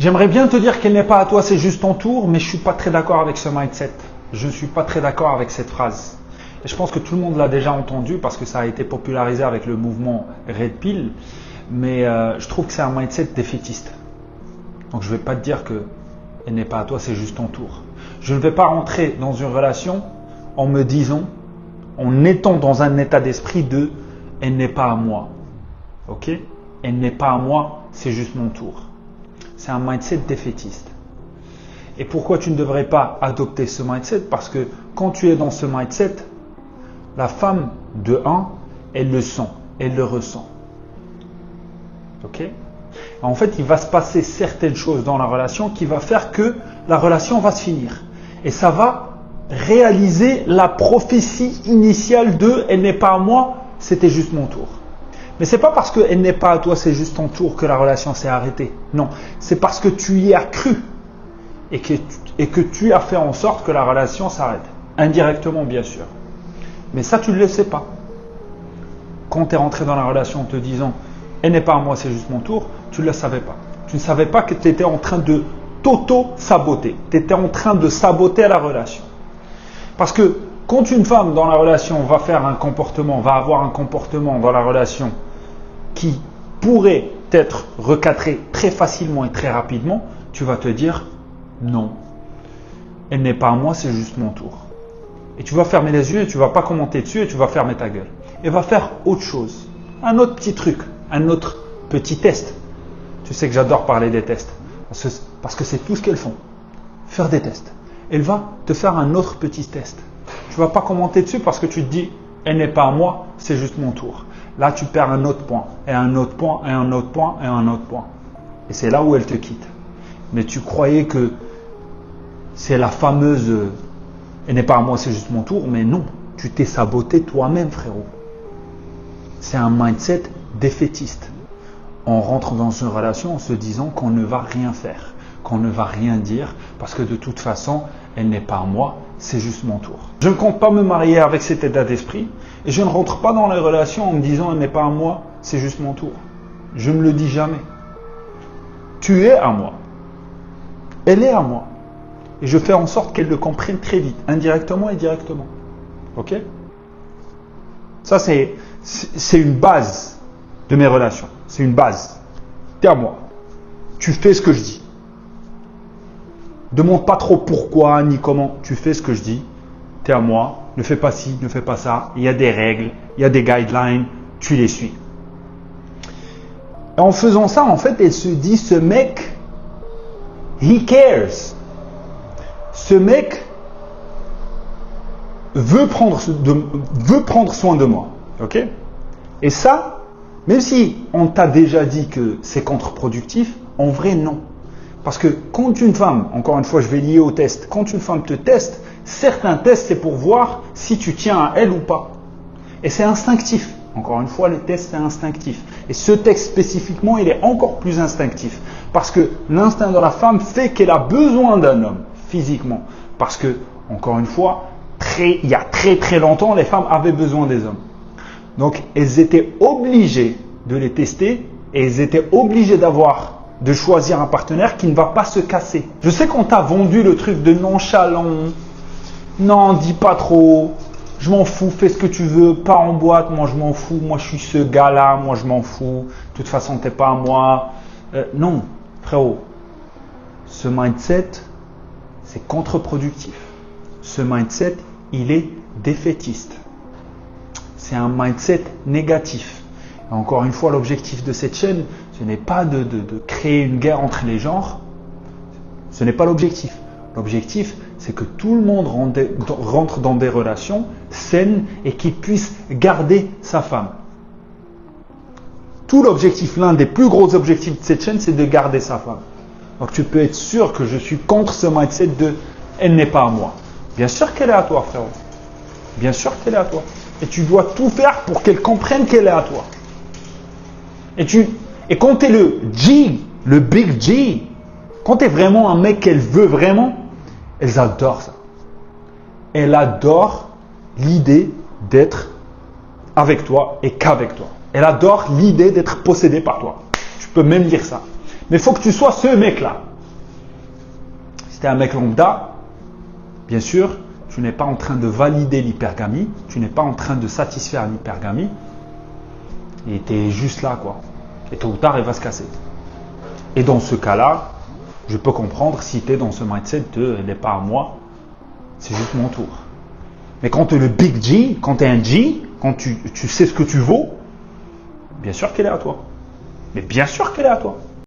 J'aimerais bien te dire qu'elle n'est pas à toi, c'est juste ton tour, mais je ne suis pas très d'accord avec ce mindset. Je ne suis pas très d'accord avec cette phrase. Et je pense que tout le monde l'a déjà entendu parce que ça a été popularisé avec le mouvement Red Pill. Mais je trouve que c'est un mindset défaitiste. Donc je ne vais pas te dire qu'elle n'est pas à toi, c'est juste ton tour. Je ne vais pas rentrer dans une relation en me disant, en étant dans un état d'esprit de « elle n'est pas à moi ». Ok ? Elle n'est pas à moi, c'est juste mon tour. C'est un mindset défaitiste. Et pourquoi tu ne devrais pas adopter ce mindset? Parce que quand tu es dans ce mindset, la femme, de 1, elle le sent, elle le ressent. Ok? En fait, il va se passer certaines choses dans la relation qui va faire que la relation va se finir. Et ça va réaliser la prophétie initiale de « elle n'est pas à moi, c'était juste mon tour ». Mais ce n'est pas parce qu'elle n'est pas à toi, c'est juste ton tour que la relation s'est arrêtée. Non, c'est parce que tu y as cru et que tu as fait en sorte que la relation s'arrête. Indirectement, bien sûr. Mais ça, tu ne le sais pas. Quand tu es rentré dans la relation en te disant « elle n'est pas à moi, c'est juste mon tour », tu ne le savais pas. Tu ne savais pas que tu étais en train de t'auto-saboter. Tu étais en train de saboter la relation. Parce que quand une femme dans la relation va avoir un comportement dans la relation qui pourrait être recadré très facilement et très rapidement, tu vas te dire non, elle n'est pas à moi, c'est juste mon tour. Et tu vas fermer les yeux et tu ne vas pas commenter dessus et tu vas fermer ta gueule. Et va faire autre chose, un autre petit truc, un autre petit test. Tu sais que j'adore parler des tests parce que c'est tout ce qu'elles font, faire des tests. Elle va te faire un autre petit test. Tu ne vas pas commenter dessus parce que tu te dis « elle n'est pas à moi, c'est juste mon tour ». Là, tu perds un autre point, et un autre point, et un autre point, et un autre point. Et c'est là où elle te quitte. Mais tu croyais que c'est la fameuse « elle n'est pas à moi, c'est juste mon tour », mais non, tu t'es saboté toi-même, frérot. C'est un mindset défaitiste. On rentre dans une relation en se disant qu'on ne va rien faire, qu'on ne va rien dire, parce que de toute façon, elle n'est pas à moi, c'est juste mon tour. Je ne compte pas me marier avec cet état d'esprit et je ne rentre pas dans les relations en me disant elle n'est pas à moi, c'est juste mon tour. Je ne le dis jamais. Tu es à moi. Elle est à moi. Et je fais en sorte qu'elle le comprenne très vite, indirectement et directement. Ok? Ça, c'est une base de mes relations. C'est une base. Tu es à moi. Tu fais ce que je dis. Demande pas trop pourquoi ni comment, tu fais ce que je dis, tu es à moi, ne fais pas ci, ne fais pas ça, il y a des règles, il y a des guidelines, tu les suis. Et en faisant ça, en fait, elle se dit, ce mec, he cares. Ce mec veut prendre soin de moi. Ok? Et ça, même si on t'a déjà dit que c'est contre-productif, en vrai, non. Parce que quand une femme, encore une fois je vais lier au test, quand une femme te teste, certains tests c'est pour voir si tu tiens à elle ou pas. Et c'est instinctif. Encore une fois, les tests c'est instinctif. Et ce texte spécifiquement, il est encore plus instinctif. Parce que l'instinct de la femme fait qu'elle a besoin d'un homme, physiquement. Parce que, encore une fois, il y a très très longtemps, les femmes avaient besoin des hommes. Donc elles étaient obligées de les tester et elles étaient obligées de choisir un partenaire qui ne va pas se casser. Je sais qu'on t'a vendu le truc de nonchalant. Non, dis pas trop. Je m'en fous, fais ce que tu veux. Pas en boîte, moi je m'en fous. Moi je suis ce gars-là, moi je m'en fous. De toute façon, t'es pas à moi. Non, frérot. Ce mindset, c'est contre-productif. Ce mindset, il est défaitiste. C'est un mindset négatif. Et encore une fois, l'objectif de cette chaîne, ce n'est pas de créer une guerre entre les genres. Ce n'est pas l'objectif. L'objectif, c'est que tout le monde rentre dans des relations saines et qu'il puisse garder sa femme. Tout l'objectif, l'un des plus gros objectifs de cette chaîne, c'est de garder sa femme. Donc tu peux être sûr que je suis contre ce mindset de « elle n'est pas à moi ». Bien sûr qu'elle est à toi, frérot. Bien sûr qu'elle est à toi. Et tu dois tout faire pour qu'elle comprenne qu'elle est à toi. Et quand tu es le G, le big G, quand tu es vraiment un mec qu'elle veut vraiment, elles adorent ça. Elle adore l'idée d'être avec toi et qu'avec toi. Elle adore l'idée d'être possédée par toi. Tu peux même lire ça. Mais il faut que tu sois ce mec-là. tu es un mec lambda, bien sûr, tu n'es pas en train de valider l'hypergamie, tu n'es pas en train de satisfaire l'hypergamie, et tu es juste là, quoi. Et tôt ou tard, il va se casser. Et dans ce cas-là, je peux comprendre si tu es dans ce mindset de « il n'est pas à moi, c'est juste mon tour ». Mais quand tu es le big G, quand tu es un G, quand tu sais ce que tu vaux, bien sûr qu'elle est à toi. Mais bien sûr qu'elle est à toi.